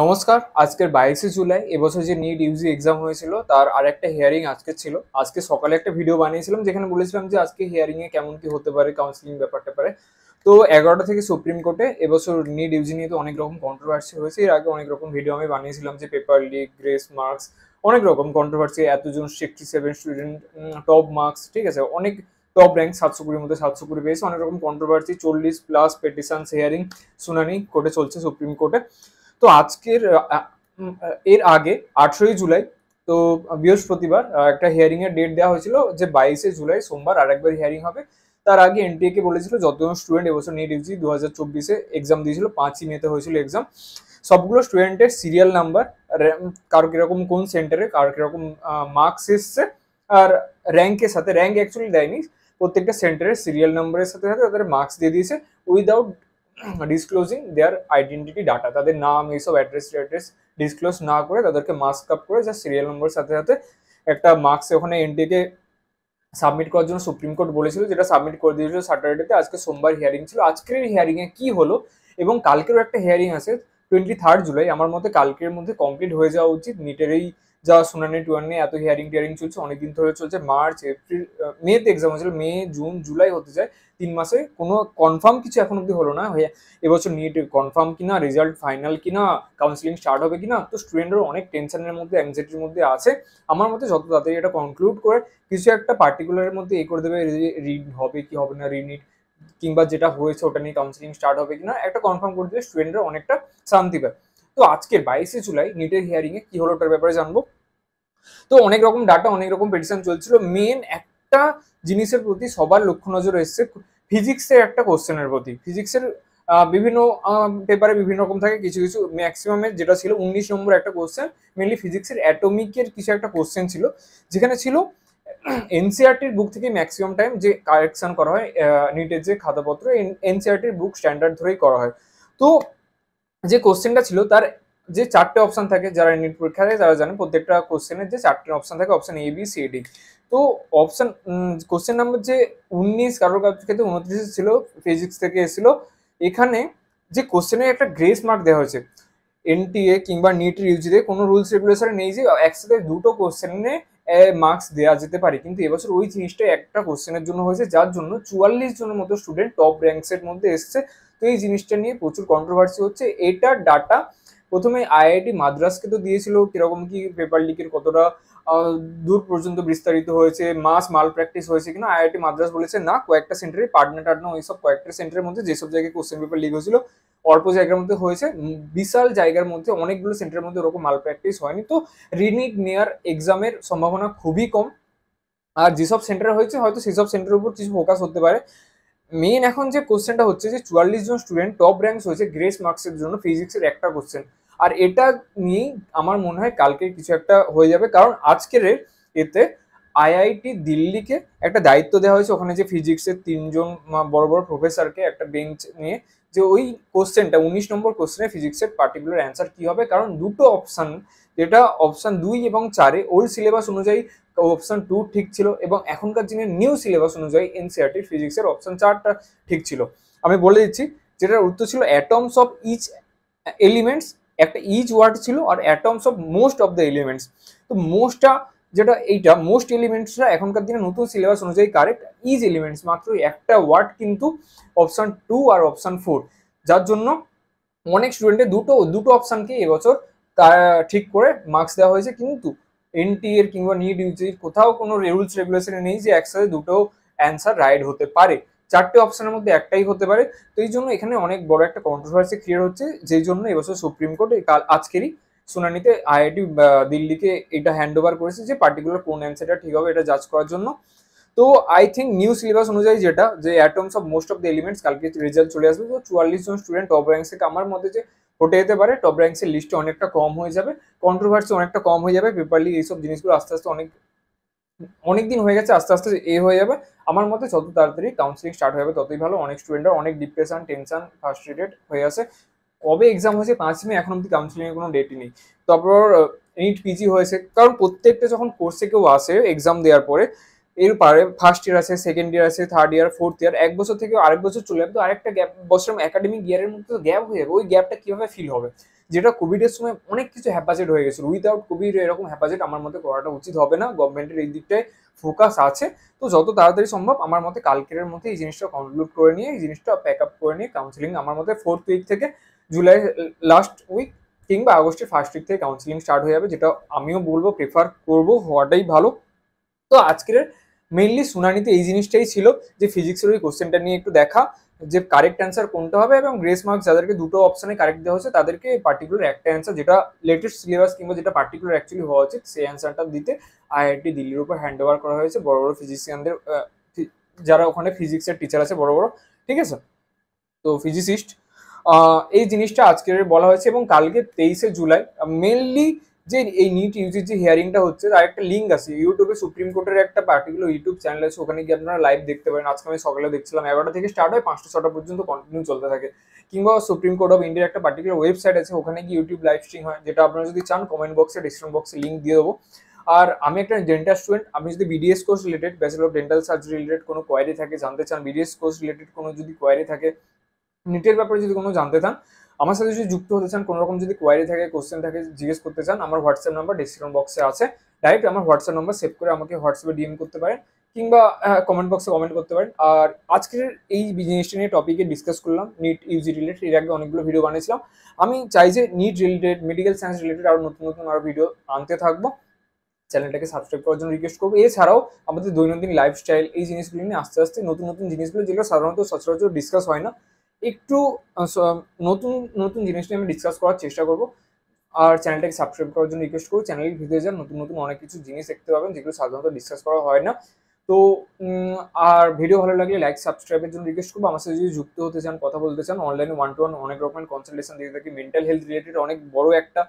নমস্কার। আজকের 22শে জুলাই এবছর যে নিট ইউজি এক্সাম হয়েছিল তার আরেকটা হিয়ারিং আজকে ছিল। আজকে সকালে একটা ভিডিও বানিয়েছিলাম যেখানে বলেছিলাম যে আজকে হিয়ারিং এ কেমন কি হতে পারে, কাউন্সেলিং ব্যাপার-ট্যাপারে। তো 11টা থেকে সুপ্রিম কোর্টে এবছর নিট ইউজি নিয়ে তো অনেক রকম কন্ট্রোভার্সি হয়েছে। এর আগে অনেক রকম ভিডিও আমি বানিয়েছিলাম যে পেপার লিক, গ্রেস মার্কস, অনেক রকম কন্ট্রোভার্সি, এতজন 67 স্টুডেন্ট টপ মার্কস, ঠিক আছে? অনেক টপ র্যাঙ্ক 720 এর মধ্যে 720 পেয়েছে। অনেক রকম কন্ট্রোভার্সি, 40 প্লাস পেটিশনস হিয়ারিং শুনানি কোর্টে চলছে সুপ্রিম কোর্টে। তো আজকের এর আগে 18ই জুলাই, তো বৃহস্পতিবার একটা হিয়ারিং এর ডেট দেওয়া হয়েছিল যে 22শে জুলাই সোমবার আরেকবার হিয়ারিং হবে। তার আগে এনটিএ কে বলেছিল যতজন স্টুডেন্ট এবছর নিট ইউজি 2024-এ এক্সাম দিয়েছিল, 5ই মেতে হয়েছিল এক্সাম, সবগুলো স্টুডেন্টের সিরিয়াল নাম্বার, কার কিরকম কোন সেন্টারে কার কিরকম মার্কস এসছে, আর র্যাঙ্কের সাথে, র্যাঙ্ক অ্যাকচুয়ালি দেয়নি, প্রত্যেকটা সেন্টারের সিরিয়াল নাম্বারের সাথে সাথে তাদের মার্কস দিয়ে দিয়েছে উইদাউট ডিসক্লোজিং দেয়ার আইডেন্টিটি ডাটা। তাদের নাম, এইসব অ্যাড্রেস ডিসক্লোজ না করে তাদেরকে মাস্ক আপ করে জাস্ট সিরিয়াল নম্বরের সাথে সাথে একটা মার্কস ওখানে এনটিকে সাবমিট করার জন্য সুপ্রিম কোর্ট বলেছিল, যেটা সাবমিট করে দিয়েছিল স্যাটারডেতে। আজকে সোমবার হিয়ারিং ছিল। আজকের হিয়ারিং এ কি হলো এবং কালকেরও একটা হিয়ারিং আছে 23 জুলাই। আমার মতে কালকের মধ্যে কমপ্লিট হয়ে যাওয়া উচিত। নিটের এই যা শুনানি টুয়ানি এত হিয়ারিং টিয়ারিং চলছে, অনেকদিন ধরে চলছে। মার্চ, এপ্রিল, মেতে এক্সাম হয়েছিল, মে, জুন, জুলাই হতে যায় 3 মাসে। কোনো কনফার্ম কিছু এখন অব্দি হলো না এবছর নিট কনফার্ম কিনা, রেজাল্ট ফাইনাল কিনা, কাউন্সিলিং স্টার্ট হবে কিনা। তো স্টুডেন্টরা অনেক টেনশনের মধ্যে, অ্যাংজাইটির মধ্যে আছে। আমার মতে যত তাড়াতাড়ি এটা কনক্লুড করে কিছু একটা পার্টিকুলারের মধ্যে করে দেবে, রিড হবে কি হবে না রিনিট, কিংবা যেটা হয়েছে ওটা নিয়ে কাউন্সিলিং স্টার্ট হবে কিনা একটা কনফার্ম করে দিলে স্টুডেন্টরা অনেকটা শান্তি পায়। তো আজকের 22শে জুলাই নিটের হিয়ারিং এ কি হলো ওটার ব্যাপারে জানবো। তো অনেক রকম ডাটা, অনেক রকম পেটিশন চলছিল। মেন একটা জিনিসের প্রতি সবার লক্ষ্য নজর এসছে, ফিজিক্সের একটা কোশ্চেনের প্রতি। ফিজিক্সের বিভিন্ন পেপারে বিভিন্ন রকম থাকে, কিছু কিছু ম্যাক্সিমামের যেটা ছিল 19 নম্বর একটা কোশ্চেন, মেনলি ফিজিক্সের অ্যাটমিকের কিছু একটা কোশ্চেন ছিল, যেখানে ছিল এনসিআরটির বুক থেকে ম্যাক্সিমাম টাইম যে কারেকশন করা হয় নিটের যে খাতাপত্র, এনসিআরটির বুক স্ট্যান্ডার্ড ধরেই করা হয়। তো যে কোশ্চেনটা ছিল তার যে 4টে অপশন থাকে, যারা নিট পরীক্ষা দেয় তারা জানে প্রত্যেকটা কোশ্চেনের যে 4টে অপশন থাকে, option A B C D. তো অপশন কোশ্চেন নাম্বার যে 19, কারোর ক্ষেত্রে 29 ছিল, ফিজিক্স থেকে এসেছিল। এখানে যে কোশ্চেনের একটা গ্রেস মার্ক দেওয়া হয়েছে, এনটিএ কিংবা নিট ইউজিতে কোনো রুলস রেগুলেশন নেই যে একসাথে দুটো কোশ্চেনে মার্কস দেওয়া যেতে পারে, কিন্তু এবছর ওই জিনিসটা একটা কোশ্চেনের জন্য হয়েছে, যার জন্য 44 জনের মতো স্টুডেন্ট টপ র্যাঙ্কসের মধ্যে এসছে। তো এই জিনিসটা নিয়ে প্রচুর কন্ট্রোভার্সি হচ্ছে। এটার ডাটা প্রথমে আইআইটি মাদ্রাসকে তো দিয়েছিল, কিরকম কি পেপার লিকের কতটা দূর পর্যন্ত বিস্তারিত হয়েছে, মাল প্র্যাকটিস হয়েছে কিনা। আইআইটি মাদ্রাস বলেছে না, কয়েকটা সেন্টারে পাটনা ওইসব কয়েকটা সেন্টারের মধ্যে যেসব জায়গায় কোশ্চেন পেপার লিক হয়েছিল অল্প জায়গার মধ্যে হয়েছে, বিশাল জায়গার মধ্যে অনেকগুলো সেন্টারের মধ্যে ওরকম মাল প্র্যাকটিস হয়নি। তো রিনিট নেয়ার এক্সামের সম্ভাবনা খুবই কম। আর যেসব সেন্টারে হয়েছে হয়তো সেসব সেন্টারের উপর কিছু ফোকাস হতে পারে। মেন এখন যে কোশ্চেনটা হচ্ছে যে 44 জন স্টুডেন্ট টপ র্যাঙ্কস হয়েছে গ্রেস মার্কসের জন্য ফিজিক্সের একটা কোশ্চেন, আর এটা নিয়েই আমার মনে হয় কালকে কিছু একটা হয়ে যাবে। কারণ আজকের এতে আইআইটি দিল্লিকে একটা দায়িত্ব দেওয়া হয়েছে, ওখানে যে ফিজিক্সের 3জন বড় বড় প্রফেসরকে একটা বেঞ্চ নিয়ে, যে ওই কোশ্চেনটা 19 নম্বর কোশ্চেনে ফিজিক্সের পার্টিকুলার অ্যান্সার কি হবে। কারণ দুটো অপশন, যেটা অপশন 2 এবং 4-এ ওল্ড সিলেবাস অনুযায়ী অপশন 2 ঠিক ছিল, এবং এখনকার দিনের নিউ সিলেবাস অনুযায়ী এনসিআরটি ফিজিক্সের অপশন 4টা ঠিক ছিল। আমি বলে দিচ্ছি, যেটার উত্তর ছিল অ্যাটমস অফ ইচ এলিমেন্টস, একটা ইচ ওয়ার্ড ছিল, আর atoms of most of the elements. তো মোস্টটা যেটা, এইটা মোস্ট এলিমেন্টসটা এখনকার দিনে নতুন সিলেবাস অনুযায়ী কারেক্ট, ইজ এলিমেন্টস মাত্র একটা ওয়ার্ড কিন্তু অপশন 2 আর অপশন 4, যার জন্য অনেক স্টুডেন্টের দুটো অপশনকে এবছর ঠিক করে মার্কস দেওয়া হয়েছে। কিন্তু এনটি এর কিংবা নিট ইউজির কোথাও কোনো রুলস রেগুলেশনে নেই যে একসাথে দুটো অ্যান্সার রাইট হতে পারে, 4টে অপশনের মধ্যে একটাই হতে পারে। তো এই জন্য এখানে অনেক বড় একটা কন্ট্রোভার্সি ক্রিয়েট হচ্ছে, যেই জন্য এবছর সুপ্রিম কোর্ট আজকেরই শুনানিতে আইআইটি দিল্লিকে এটা হ্যান্ড ওভার করেছে যে পার্টিকুলার কোন অ্যান্সারটা ঠিক হবে এটা জাজ করার জন্য। তো আই থিঙ্ক নিউ সিলেবাস অনুযায়ী যেটা, যে atoms of most of the elements, কালকে রেজাল্ট চলে আসবে। তো 44 জন স্টুডেন্ট টপ র্যাঙ্কস থেকে আমার মধ্যে যে হটে যেতে পারে, টপ র্যাঙ্কসের লিস্টে অনেকটা কম হয়ে যাবে, কন্ট্রোভার্সি অনেকটা কম হয়ে যাবে, পেপারলি এইসব জিনিসগুলো আস্তে আস্তে অনেক দিন হয়ে গেছে, আস্তে আস্তে হয়ে যাবে। আমার মতে যত তাড়াতাড়ি কাউন্সিলিং স্টার্ট হয়ে যাবে ততই ভালো। অনেক স্টুডেন্টরা অনেক ডিপ্রেশন, টেনশন, ফ্রাস্ট্রেটেড হয়ে আছে। কবে এক্সাম হয়েছে 5 মে, এখন অব্দি কাউন্সিলিং এর কোনো ডেটই নেই। তারপর নিট পিজি হয়েছে, কারণ প্রত্যেকটা যখন কোর্সে কেউ আসে এক্সাম দেওয়ার পরে, এর পারে ফার্স্ট ইয়ার আছে, সেকেন্ড ইয়ার আছে, থার্ড ইয়ার, ফোর্থ ইয়ার, এক বছর থেকে আরেক বছর চলে যাবে। তো আরেকটা গ্যাপ, বছর একাডেমিক ইয়ারের মধ্যে তো গ্যাপ হয়ে যাবে। ওই গ্যাপটা কিভাবে ফিল হবে, যেটা কোভিডের সময় অনেক কিছু হ্যাপাজেট হয়ে গেছিল। উইদাউট কোভিড এরকম হ্যাপাজেট আমার মতে করাটা উচিত হবে না। গভর্নমেন্টের এই দিকটায় ফোকাস আছে। তো যত তাড়াতাড়ি সম্ভব আমার মতে কালকের মধ্যে এই জিনিসটা কনক্লুড করে নিয়ে, এই জিনিসটা প্যাক আপ করে নিয়ে কাউন্সিলিং আমার মতে 4th উইক থেকে জুলাই লাস্ট উইক কিংবা আগস্টের ফার্স্ট উইক থেকে কাউন্সিলিং স্টার্ট হয়ে যাবে, যেটা আমিও বলবো প্রেফার করবো, হওয়াটাই ভালো। তো আজকের মেইনলি শুনানিতে এই জিনিসটাই ছিল যে ফিজিক্সের ওই কোশ্চেনটা নিয়ে একটু দেখা যে কারেক্ট অ্যান্সার কোনটা হবে, এবং গ্রেস মার্কস যাদেরকে দুটো অপশনে কারেক্ট দেওয়া হচ্ছে তাদেরকে পার্টিকুলার একটা অ্যান্সার যেটা লেটেস্ট সিলেবাস কিংবা যেটা পার্টিকুলার অ্যাকচুয়ালি হওয়া উচিত সেই অ্যান্সারটা দিতে আইআইটি দিল্লির উপর হ্যান্ড ওভার করা হয়েছে বড় বড় ফিজিশিয়ানদের, যারা ওখানে ফিজিক্সের টিচার আছে বড় বড়, ঠিক আছে, তো ফিজিসিস্ট। এই জিনিসটা আজকের বলা হয়েছে। এবং কালকে 23শে জুলাই মেনলি যে এই নিট ইউজির যে হিয়ারিংটা হচ্ছে তার একটা লিঙ্ক আছে ইউটিউবে, সুপ্রিম কোর্টের একটা পার্টিকুলার ইউটিউব চ্যানেল আছে, ওখানে গিয়ে আপনারা লাইভ দেখতে পারেন। আজকে আমি সকালে দেখছিলাম 11টা থেকে স্টার্ট হয়, 5টা-6টা পর্যন্ত কন্টিনিউ চলতে থাকে। কিংবা সুপ্রিম কোর্ট অফ ইন্ডিয়ার একটা পার্টিকুলার ওয়েবসাইট আছে, ওখানে গিয়ে ইউটিউব লাইভ স্ট্রিম হয়, যেটা আপনারা যদি চান কমেন্ট বক্সে ডিসক্রিপশন বক্সে লিঙ্ক দিয়ে দেবো। আর আমি একটা ডেন্টাল স্টুডেন্ট, আপনি যদি BDS course related, bachelor of dental surgery related কোনো কোয়ারি থাকে, জানতে চান, বিডিএস কোর্স রিলেটেড কোনো যদি কোয়ারি থাকে, নিটের ব্যাপারে যদি কোনো জানতে চান, আমার সাথে যদি যুক্ত হতে চান, কোনো রকম যদি কোয়ারি থাকে, কোশ্চেন থাকে, জিজ্ঞেস করতে চান, আমার হোয়াটসঅ্যাপ নাম্বার ডিসক্রিপশন বক্সে আছে। ডাইরেক্ট আমার হোয়াটসঅ্যাপ নাম্বার সেভ করে আমাকে হোয়াটসঅ্যাপে ডিএম করতে পারেন, কিংবা কমেন্ট বক্সে কমেন্ট করতে পারেন। আর আজকের এই জিনিসটা নিয়ে টপিকে ডিসকাস করলাম নিট ইউজি রিলেটেড, এর আগে অনেকগুলো ভিডিও বানিয়েছিলাম। আমি চাই যে NEET related, medical science related আরও নতুন নতুন আরও ভিডিও আনতে থাকবো। চ্যানেলটাকে সাবস্ক্রাইব করার জন্য রিকোয়েস্ট করবো। এছাড়াও আমাদের দৈনন্দিন লাইফস্টাইল এই জিনিসগুলো নিয়ে আস্তে আস্তে নতুন নতুন জিনিসগুলো, যেগুলো সাধারণত সচরাচর ডিসকাস হয় না, একটু নতুন নতুন জিনিস নিয়ে আমি ডিসকাস করার চেষ্টা করবো। আর চ্যানেলটাকে সাবস্ক্রাইব করার জন্য রিকোয়েস্ট করবো। চ্যানেলের ভিতরে যান, নতুন নতুন অনেক কিছু জিনিস দেখতে পাবেন যেগুলো সাধারণত ডিসকাস করা হয় না। তো আর ভিডিও ভালো লাগলে লাইক সাবস্ক্রাইবের জন্য রিকোয়েস্ট করবো। আমার সাথে যদি যুক্ত হতে চান, কথা বলতে চান, অনলাইনে 1-to-1 অনেক রকমের কনসালটেশন দিয়ে থাকি। মেন্টাল হেলথ রিলেটেড অনেক বড় একটা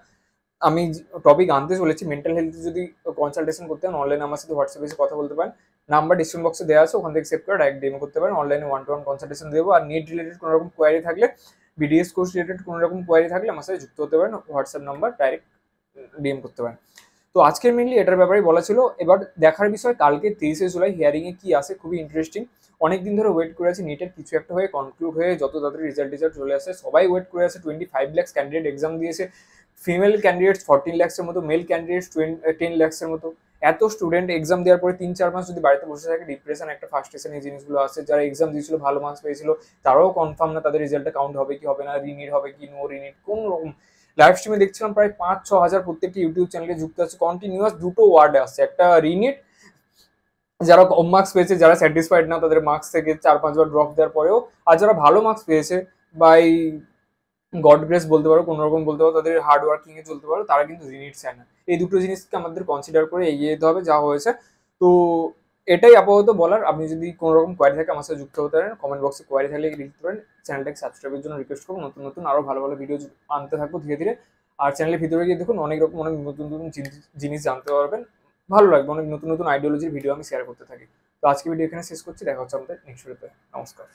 আমি টপিক আনতে চলেছি। মেন্টাল হেলথ যদি কনসালটেশন করতে চান, অনলাইনে আমার সাথে হোয়াটসঅ্যাপে এসে কথা বলতে পারেন। নাম্বার ডিসক্রিপশন বক্সে দেওয়া আছে, ওখান থেকে সেভ করে ডাইরেক্ট ডিএম করতে পারেন। অনলাইনে 1-to-1 কনসালটেশন দেবো। আর নিট রিলেটেড কোনো রকম কোয়ারি থাকলে, বিডিএস কোর্স রিলেটেড কোনো রকম কোয়ারি থাকলে আমার সাথে যুক্ত হতে পারেন, হোয়াটসঅ্যাপ নাম্বার ডাইরেক্ট ডিএম করতে পারেন। তো আজকের মেনলি এটার ব্যাপারেই বলা ছিল। এবার দেখার বিষয় কালকে 23শে জুলাই হিয়ারিংয়ে কি আসে, খুবই ইন্টারেস্টিং। অনেকদিন ধরে ওয়েট করে আছে নিটের কিছু একটা হয়ে কনক্লুড হয়ে যত তাড়াতাড়ি রেজাল্ট চলে আসে। সবাই ওয়েট করে আছে। 25 lakhs ক্যান্ডিডেট এক্সাম দিয়েছে। ফিমেল ক্যান্ডিডেটস 14 lakhs-এর মতো, মেল ক্যান্ডিডেটস 10 lakhs-এর মতো। এত স্টুডেন্ট এক্সাম দেওয়ার পরে 3-4 মাস যদি বাড়িতে বসে থাকে, ডিপ্রেশন, একটা ফার্স্ট্রেশন, এই জিনিসগুলো আছে। যারা এক্সাম দিয়েছিল, ভালো মার্কস পেয়েছিল, তারাও কনফার্ম না তাদের রেজাল্টটা কাউন্ট হবে কি হবে না, রিনিট হবে কি নো রিনিট, কোন রকম। লাইভ স্ট্রিমে দেখছিলাম প্রায় 5-6 হাজার প্রত্যেকটি ইউটিউব চ্যানেলে যুক্ত আছে। কন্টিনিউয়াস দুটো ওয়ার্ডে আসছে, একটা রিনিট, যারা কম মার্কস পেয়েছে, যারা স্যাটিসফাইড না তাদের মার্কস থেকে 4-5 বার ড্রপ দেওয়ার পরেও, আর যারা ভালো মার্কস পেয়েছে বাই গড গ্রেস বলতে পারো, কোনো রকম বলতে পারো, তাদের হার্ড ওয়ার্কিং এ চলতে পারো, তারা কিন্তু রিনিট চায় না। এই দুটো জিনিসকে আমাদের কনসিডার করে এগিয়ে যেতে হবে, যা হয়েছে। তো এটাই আপাতত বলার। আপনি যদি কোনো রকম কোয়ারি থাকে আমার সাথে যুক্ত হতে পারেন, কমেন্ট বক্সে কোয়ারি থাকলে লিখতে পারেন। চ্যানেলটাকে সাবস্ক্রাইবের জন্য রিকোয়েস্ট করবো। নতুন নতুন আরো ভালো ভালো ভিডিও আনতে থাকবো ধীরে ধীরে। আর চ্যানেলের ভিতরে গিয়ে দেখুন, অনেক রকম অনেক নতুন নতুন জিনিস জানতে পারবেন, ভালো লাগবে। অনেক নতুন নতুন আইডিওলজির ভিডিও আমি শেয়ার করতে থাকি। তো আজকে ভিডিও এখানে শেষ করছি, দেখা হচ্ছে আমাদের নেক্সট ভিডিওতে। নমস্কার।